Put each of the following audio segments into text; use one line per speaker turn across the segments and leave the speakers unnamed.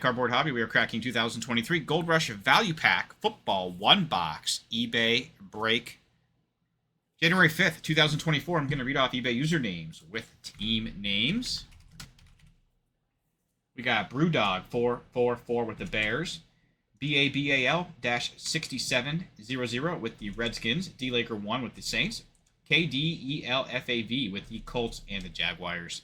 Cardboard Hobby, we are cracking 2023 Gold Rush Value Pack Football 1 Box eBay break. January 5th, 2024. I'm going to read off eBay usernames with team names. We got Brewdog 444 with the Bears. BABAL-6700 with the Redskins. D-Laker 1 with the Saints. KDELFAV with the Colts and the Jaguars.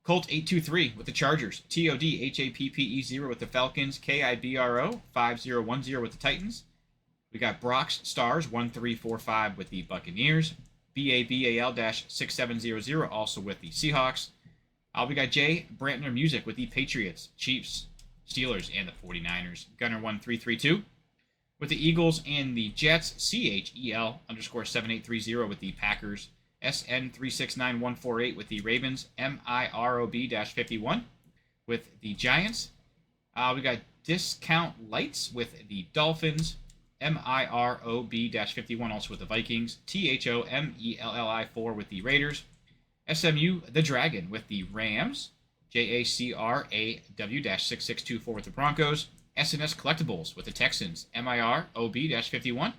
Colt 823 with the Chargers. TODHAPPE0 with the Falcons. KIBRO 5010 with the Titans. We got Brock's Stars 1345 with the Buccaneers. BABAL-6700 also with the Seahawks. We got Jay Brantner Music with the Patriots, Chiefs, Steelers, and the 49ers. Gunner 1332 with the Eagles and the Jets. CHEL_7830 with the Packers. SN369148 with the Ravens. MIROB-51 with the Giants. We got Discount Lights with the Dolphins. MIROB-51 also with the Vikings. THOMELLI4 with the Raiders. SMU The Dragon with the Rams. JACRAW-6624 with the Broncos. SNS Collectibles with the Texans. MIROB-51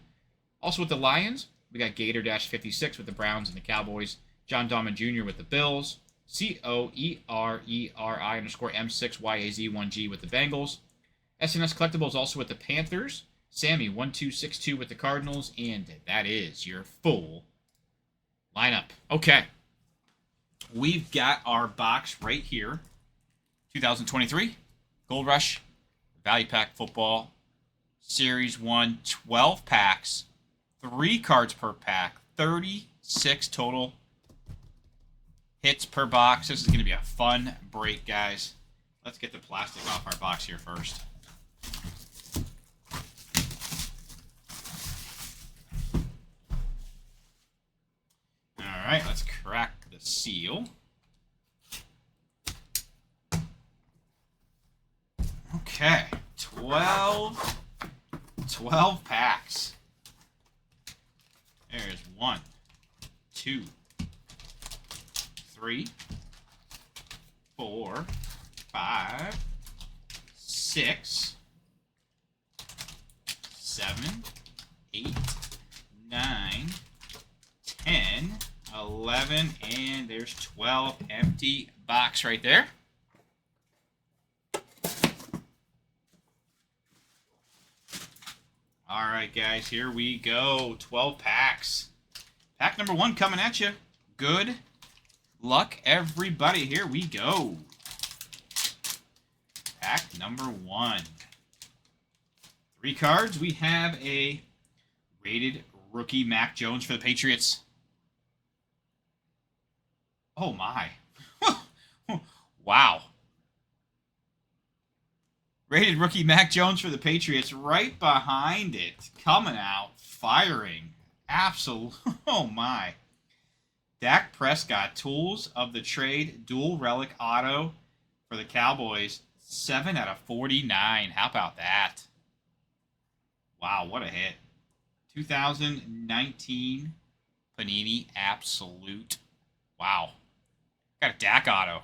also with the Lions. We got Gator-56 with the Browns and the Cowboys. John Dahman Jr. with the Bills. COERERI_M6YAZ1G with the Bengals. SNS Collectibles also with the Panthers. Sammy1262 with the Cardinals. And that is your full lineup. Okay. We've got our box right here. 2023 Gold Rush Value Pack Football Series 1, 12 packs. 3 cards per pack, 36 total hits per box. This is going to be a fun break, guys. Let's get the plastic off our box here first. All right, let's crack the seal. Okay, 12 packs. There's 1, 2, 3, 4, 5, 6, 7, 8, 9, 10, 11, and there's 12. Empty box right there. All right, guys, here we go. 12 packs. Pack number 1 coming at you. Good luck, everybody. Here we go. Pack number 1. 3 cards. We have a rated rookie Mac Jones for the Patriots. Oh, my. Wow. Rated rookie Mac Jones for the Patriots right behind it. Coming out, firing. Absolute. Oh, my. Dak Prescott, Tools of the Trade, dual relic auto for the Cowboys. 7 out of 49. How about that? Wow, what a hit. 2019 Panini Absolute. Wow. Got a Dak auto.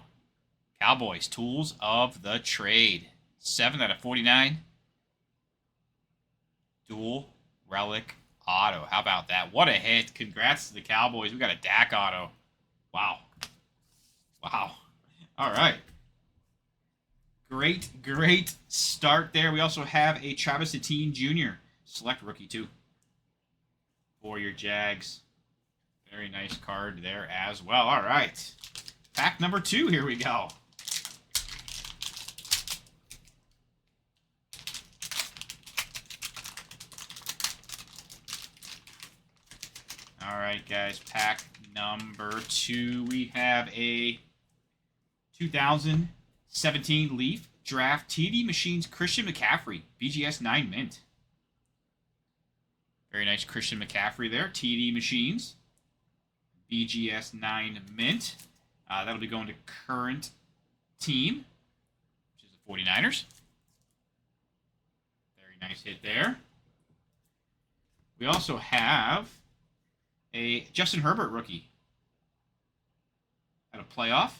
Cowboys, Tools of the Trade. 7 out of 49. Dual relic auto. How about that? What a hit. Congrats to the Cowboys. We got a Dak auto. Wow. Wow. All right. Great start there. We also have a Travis Etienne Jr. Select rookie, too, for your Jags. Very nice card there as well. All right. Pack number 2. Here we go. All right, guys, pack number 2. We have a 2017 Leaf Draft TD Machines Christian McCaffrey, BGS 9 mint. Very nice Christian McCaffrey there, TD Machines, BGS 9 mint. That'll be going to current team, which is the 49ers. Very nice hit there. We also have a Justin Herbert rookie at a playoff.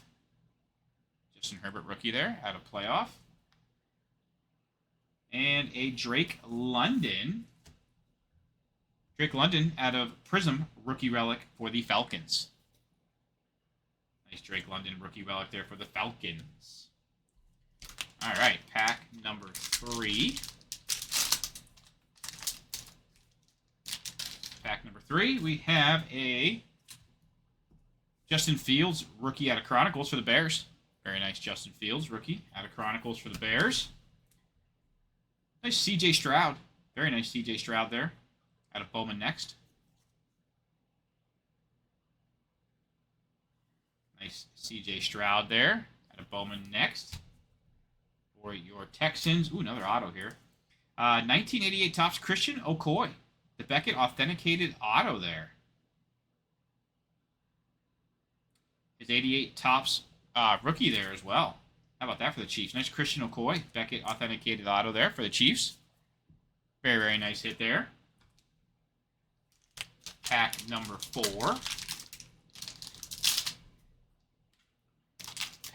Justin Herbert rookie there at a playoff. And a Drake London. Drake London out of Prism rookie relic for the Falcons. Nice Drake London rookie relic there for the Falcons. All right, pack number 3. Pack number 3, we have a Justin Fields rookie out of Chronicles for the Bears. Very nice Justin Fields rookie out of Chronicles for the Bears. Nice C.J. Stroud. Very nice C.J. Stroud there out of Bowman next. Nice C.J. Stroud there out of Bowman next. For your Texans. Ooh, another auto here. 1988 Topps Christian Okoye. The Beckett authenticated auto there. His 88 Topps rookie there as well. How about that for the Chiefs? Nice Christian Okoye. Beckett authenticated auto there for the Chiefs. Very, very nice hit there. Pack number 4.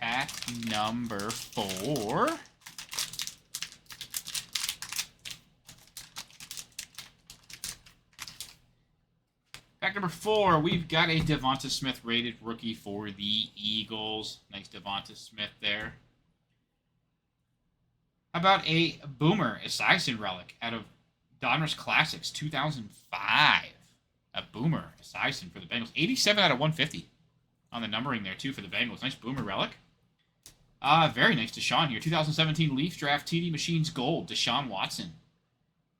Pack number 4. Pack number 4, we've got a Devonta Smith rated rookie for the Eagles. Nice Devonta Smith there. How about a Boomer Esiason relic out of Donruss Classics 2005? A Boomer Esiason for the Bengals. 87 out of 150 on the numbering there, too, for the Bengals. Nice Boomer relic. Very nice Deshaun here. 2017 Leaf Draft TD Machines Gold. Deshaun Watson.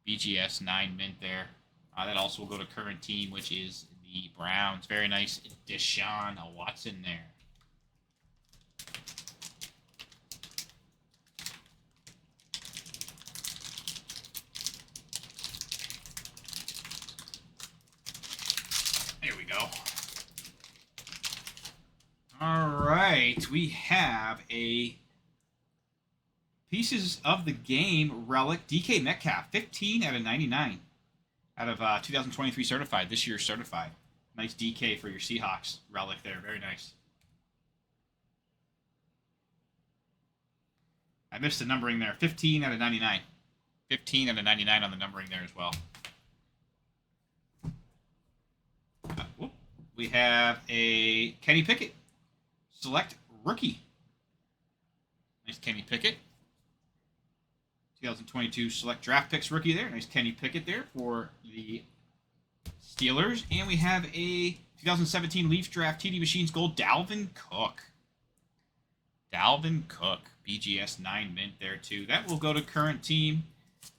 BGS 9 mint there. That also will go to current team, which is the Browns. Very nice Deshaun Watson there. There we go. All right, we have a Pieces of the Game relic DK Metcalf, 15 out of 99. Out of 2023 certified, this year's certified. Nice DK for your Seahawks relic there. Very nice. I missed the numbering there. 15 out of 99. 15 out of 99 on the numbering there as well. We have a Kenny Pickett. Select rookie. Nice Kenny Pickett. 2022 select draft picks rookie there. Nice Kenny Pickett there for the Steelers. And we have a 2017 Leaf Draft TD Machines Gold Dalvin Cook. Dalvin Cook. BGS 9 mint there too. That will go to current team,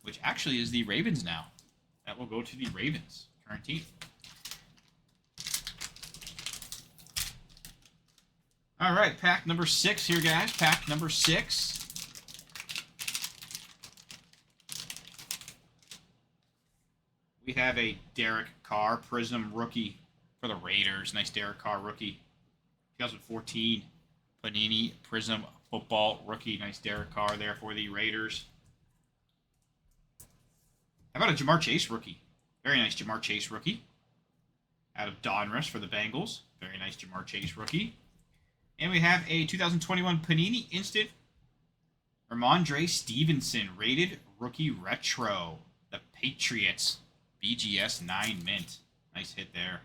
which actually is the Ravens now. That will go to the Ravens. Current team. All right, pack number 6 here, guys. Pack number 6. We have a Derek Carr Prism rookie for the Raiders. Nice Derek Carr rookie. 2014 Panini Prism football rookie. Nice Derek Carr there for the Raiders. How about a Jamar Chase rookie? Very nice Jamar Chase rookie. Out of Donruss for the Bengals. Very nice Jamar Chase rookie. And we have a 2021 Panini Instant Ramondre Stevenson rated rookie retro. The Patriots. BGS 9 mint. Nice hit there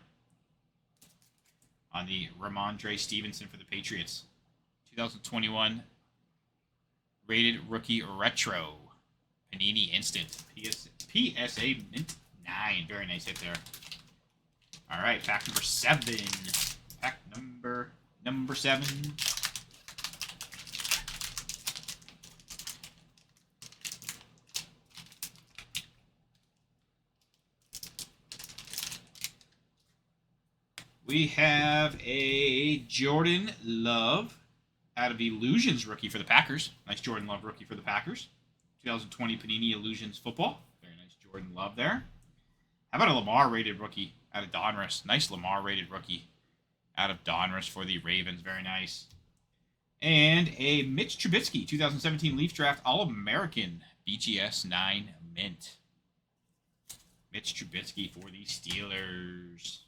on the Ramondre Stevenson for the Patriots. 2021 rated rookie retro. Panini Instant. PSA mint 9. Very nice hit there. All right, pack number 7. Pack number 7. We have a Jordan Love out of Illusions rookie for the Packers. Nice Jordan Love rookie for the Packers. 2020 Panini Illusions football. Very nice Jordan Love there. How about a Lamar rated rookie out of Donruss? Nice Lamar rated rookie out of Donruss for the Ravens. Very nice. And a Mitch Trubisky 2017 Leaf Draft All-American BGS 9 mint. Mitch Trubisky for the Steelers.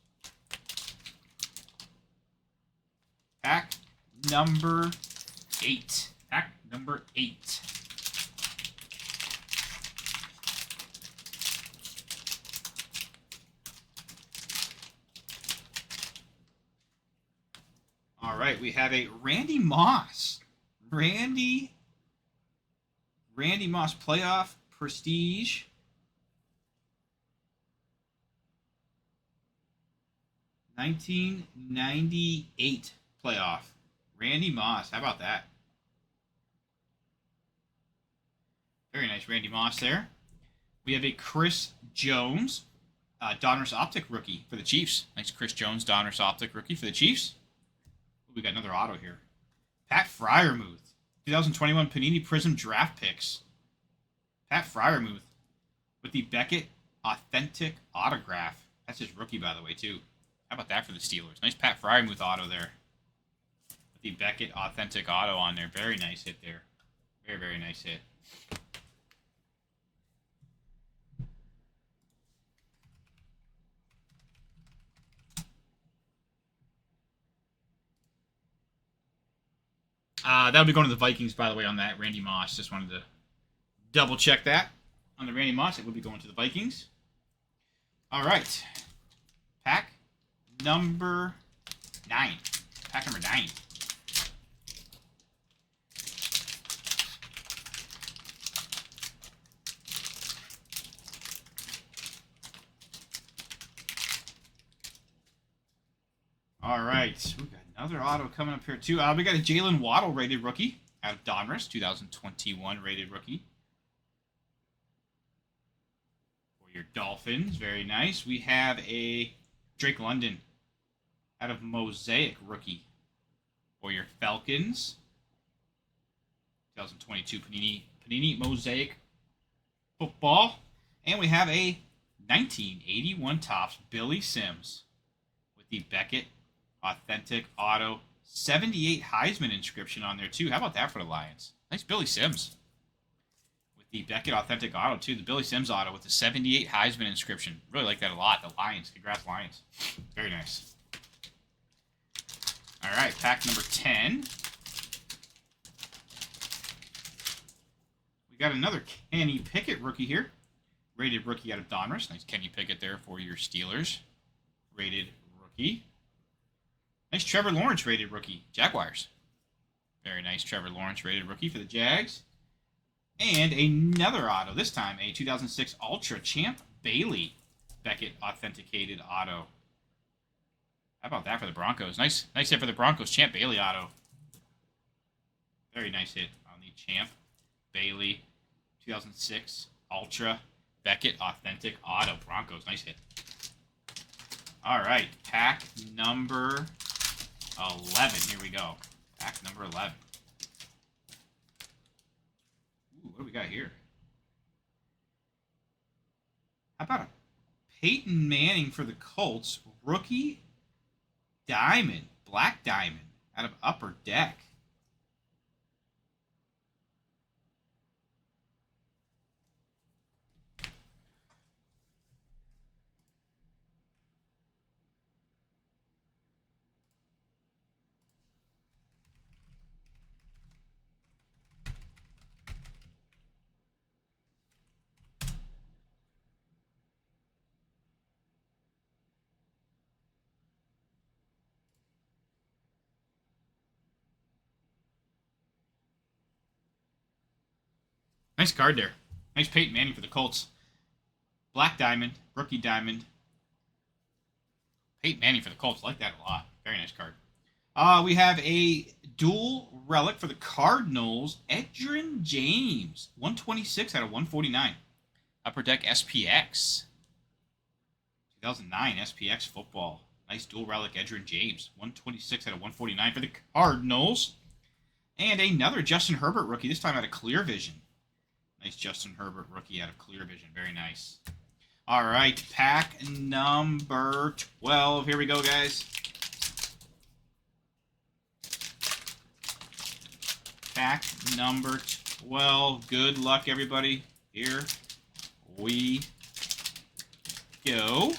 Pack number 8. Pack number 8. right, we have a Randy Moss. Randy Moss playoff prestige. '98 playoff. Randy Moss. How about that? Very nice Randy Moss there. We have a Chris Jones, Donruss Optic rookie for the Chiefs. Nice Chris Jones, Donruss Optic rookie for the Chiefs. We got another auto here. Pat Freiermuth, 2021 Panini Prism draft picks. Pat Freiermuth with the Beckett Authentic autograph. That's his rookie, by the way, too. How about that for the Steelers? Nice Pat Freiermuth auto there. With the Beckett Authentic auto on there. Very nice hit there. Very, very nice hit. That'll be going to the Vikings, by the way, on that Randy Moss. Just wanted to double check that. On the Randy Moss, it will be going to the Vikings. All right. Pack number 9. Pack number 9. All right. We got another auto coming up here, too. We got a Jalen Waddle rated rookie out of Donruss, 2021 rated rookie. For your Dolphins. Very nice. We have a Drake London out of Mosaic rookie. For your Falcons. 2022 Panini Mosaic football. And we have a 1981 Topps Billy Sims with the Beckett Authentic auto 78 Heisman inscription on there too. How about that for the Lions? Nice Billy Sims with the Beckett Authentic auto too. The Billy Sims auto with the 78 Heisman inscription. Really like that a lot. The Lions. Congrats, Lions. Very nice. All right, pack number 10. We got another Kenny Pickett rookie here. Rated rookie out of Donruss. Nice Kenny Pickett there for your Steelers. Rated rookie. Nice Trevor Lawrence rated rookie. Jaguars. Very nice Trevor Lawrence rated rookie for the Jags. And another auto. This time a 2006 Ultra Champ Bailey Beckett authenticated auto. How about that for the Broncos? Nice hit for the Broncos. Champ Bailey auto. Very nice hit on the Champ Bailey 2006 Ultra Beckett Authentic auto. Broncos. Nice hit. All right. Pack number 11. Here we go. Pack number 11. Ooh, what do we got here? How about a Peyton Manning for the Colts rookie diamond, black diamond out of Upper Deck. Nice card there. Nice Peyton Manning for the Colts. Black diamond, rookie diamond. Peyton Manning for the Colts. Like that a lot. Very nice card. We have a dual relic for the Cardinals. Edgerrin James. 126 out of 149. Upper Deck SPX. 2009 SPX football. Nice dual relic Edgerrin James. 126 out of 149 for the Cardinals. And another Justin Herbert rookie. This time out of Clear Vision. Nice Justin Herbert rookie out of Clear Vision. Very nice. All right, pack number 12. Here we go, guys. Pack number 12. Good luck, everybody. Here we go.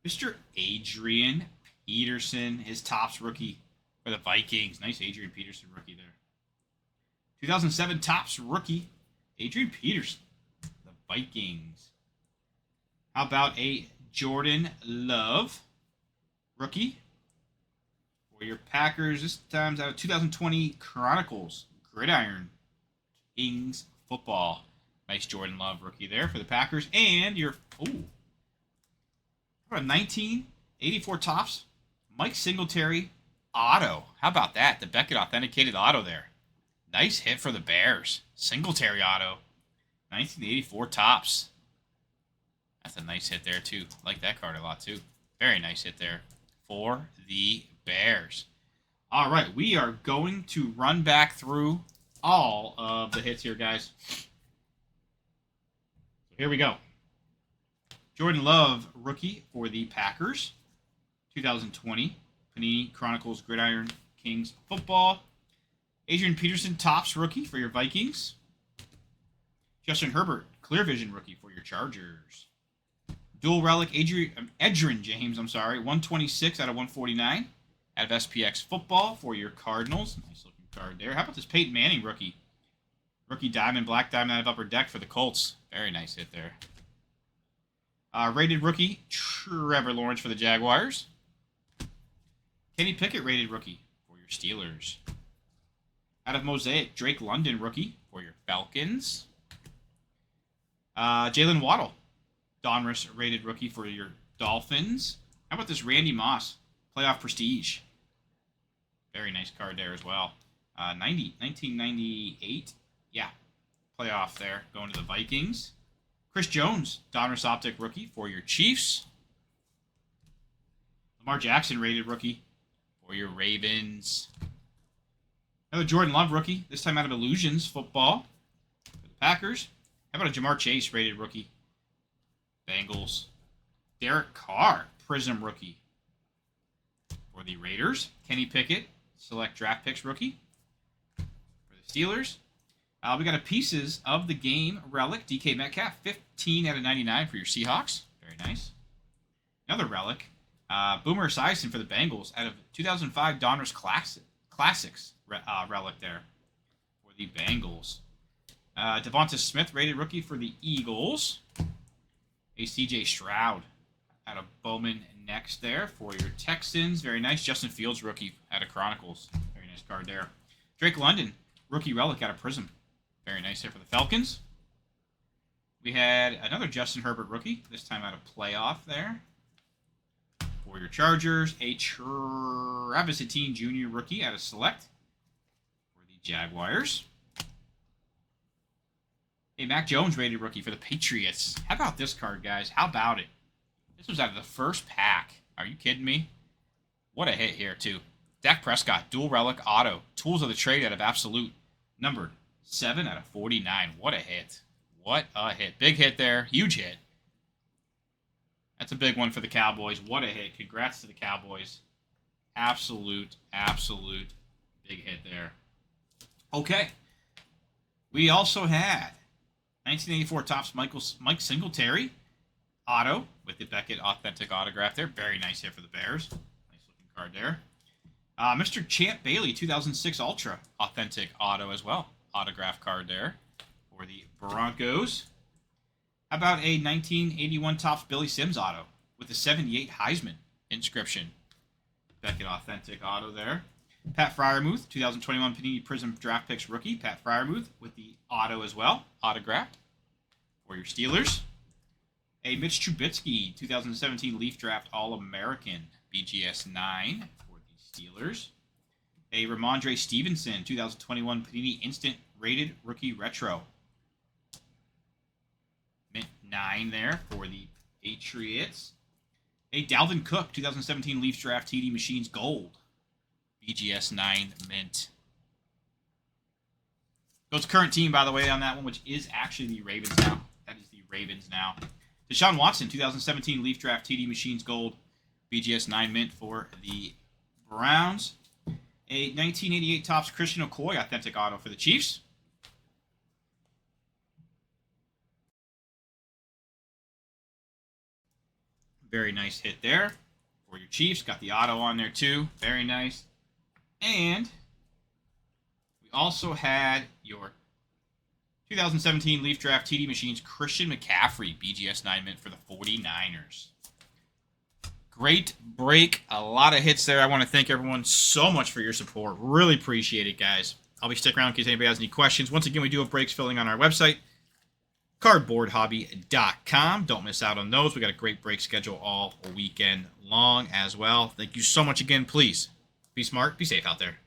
Mr. Adrian Peterson, his Topps rookie for the Vikings. Nice Adrian Peterson rookie there. 2007 Topps rookie, Adrian Peterson, the Vikings. How about a Jordan Love rookie For your Packers, this time's out of 2020 Chronicles Gridiron Kings Football. Nice Jordan Love rookie there for the Packers. And your, ooh, how about 1984 Topps Mike Singletary auto. How about that? The Beckett authenticated auto there. Nice hit for the Bears. Singletary auto. 1984 Topps. That's a nice hit there, too. Like that card a lot, too. Very nice hit there for the Bears. All right, we are going to run back through all of the hits here, guys. So here we go. Jordan Love, rookie for the Packers. 2020 Panini Chronicles Gridiron Kings Football. Adrian Peterson, Topps rookie for your Vikings. Justin Herbert, Clear Vision rookie for your Chargers. Dual Relic, Edgerrin James, 126 out of 149 out of SPX Football for your Cardinals. Nice looking card there. How about this Peyton Manning rookie? Rookie Diamond, Black Diamond out of Upper Deck for the Colts. Very nice hit there. Rated rookie, Trevor Lawrence for the Jaguars. Kenny Pickett, rated rookie for your Steelers. Out of Mosaic, Drake London, rookie for your Falcons. Jalen Waddle, Donruss, rated rookie for your Dolphins. How about this Randy Moss, Playoff Prestige? Very nice card there as well. 1998. Yeah, playoff there, going to the Vikings. Chris Jones, Donruss Optic rookie for your Chiefs. Lamar Jackson, rated rookie for your Ravens. Another Jordan Love rookie, this time out of Illusions Football for the Packers. How about a Jamar Chase, rated rookie? Bengals. Derek Carr, Prism rookie for the Raiders. Kenny Pickett, Select Draft Picks rookie for the Steelers. We got a Pieces of the Game Relic, DK Metcalf, 15 out of 99 for your Seahawks. Very nice. Another Relic, Boomer Esiason for the Bengals, out of 2005 Donruss Classics Relic there for the Bengals. Devonta Smith, rated rookie for the Eagles. A CJ Stroud out of Bowman next there for your Texans. Very nice. Justin Fields, rookie out of Chronicles. Very nice card there. Drake London, rookie relic out of Prism. Very nice there for the Falcons. We had another Justin Herbert rookie, this time out of Playoff there for your Chargers. A Travis Etienne Jr. rookie out of Select for the Jaguars. A Mac Jones rated rookie for the Patriots. How about this card, guys? How about it? This was out of the first pack. Are you kidding me? What a hit here, too. Dak Prescott, dual relic auto. Tools of the trade out of Absolute. Numbered 7 out of 49. What a hit. What a hit. Big hit there. Huge hit. That's a big one for the Cowboys. What a hit. Congrats to the Cowboys. Absolute big hit there. Okay. We also had 1984 Topps Mike Singletary auto with the Beckett authentic autograph there. Very nice hit for the Bears. Nice looking card there. Mr. Champ Bailey 2006 Ultra authentic auto as well. Autograph card there for the Broncos. How about a 1981 Topps Billy Sims auto with the 78 Heisman inscription. Beckett authentic auto there. Pat Freiermuth, 2021 Panini Prism Draft Picks rookie. Pat Freiermuth with the auto as well. Autographed for your Steelers. A Mitch Trubisky, 2017 Leaf Draft All-American BGS 9 for the Steelers. A Ramondre Stevenson, 2021 Panini Instant Rated Rookie Retro. Mint 9 there for the Patriots. A Dalvin Cook, 2017 Leafs Draft TD Machines Gold. BGS 9 Mint. So it's current team, by the way, on that one, which is actually the Ravens now. That is the Ravens now. Deshaun Watson, 2017 Leaf Draft TD Machines Gold. BGS 9 Mint for the Browns. A 1988 Topps Christian Okoye authentic auto for the Chiefs. Very nice hit there for your Chiefs. Got the auto on there too. Very nice. And we also had your 2017 Leaf Draft TD Machines Christian McCaffrey BGS 9 Mint for the 49ers. Great break. A lot of hits there. I want to thank everyone so much for your support. Really appreciate it, guys. I'll be sticking around in case anybody has any questions. Once again, we do have breaks filling on our website, cardboardhobby.com. Don't miss out on those. We got a great break schedule all weekend long as well. Thank you so much again. Please be smart, be safe out there.